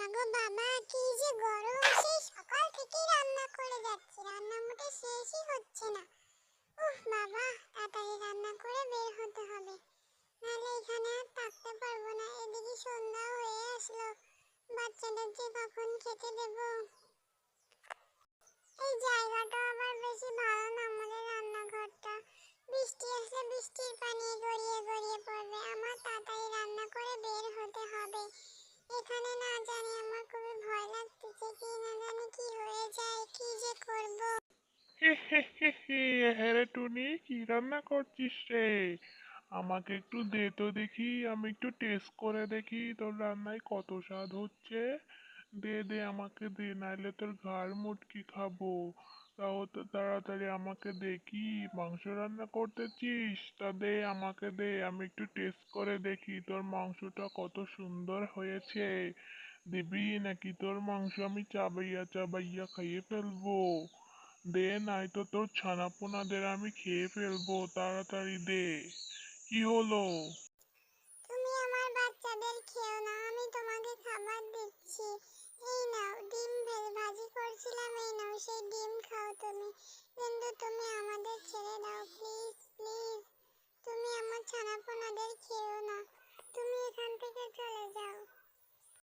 মাগো বাবা, কি যে গরম! সেই সকাল থেকেই রান্না করে যাচ্ছি, রান্না মোটে শেষই হচ্ছে না। উফ বাবা, তাড়াতাড়ি রান্না করে বের হতে হবে, নাহলে এখানে আর থাকতে পারবো না। এদিকে সন্ধ্যা হয়ে আসলো, বাচ্চাদের যে কখন খেতে দেব। এই জায়গাটা আবার বেশি ভালো না, আমাদের রান্নাঘরটা। বৃষ্টি আসলে বৃষ্টির পানি গড়িয়ে গড়িয়ে পড়বে। আমার তাড়াতাড়ি রান্না করে বের হতে হবে। এখানে না জানি, আমার খুবই ভয় লাগতেছে, কি না জানি কি হয়ে যায়, কি যে করব। হে হে হে হে, হ্যাঁ রে টুনি, কি রান্না করছিস রে? আমাকে একটু দে তো দেখি, আমি একটু টেস্ট করে দেখি তোর রান্নায় কত স্বাদ হচ্ছে। দে দে, আমাকে দে, নাইলে তোর ঘাড় মুটকি খাবো। তাও তো তাড়াতাড়ি আমাকে দে। কি মাংস রান্না করতেছিস? তা দে, আমাকে দে, আমি একটু টেস্ট করে দেখি তোর মাংসটা কত সুন্দর হয়েছে। দিবি নাকি তোর মাংস আমি চাবাইয়া চাবাইয়া খাইয়ে ফেলবো? দে, নাই তো তোর ছানাপোনাদের আমি খেয়ে ফেলবো, তাড়াতাড়ি দে। কি হলো? তুমি আমার বাচ্চাদের খেও না, আমি তোমাকে খাবার দিচ্ছি।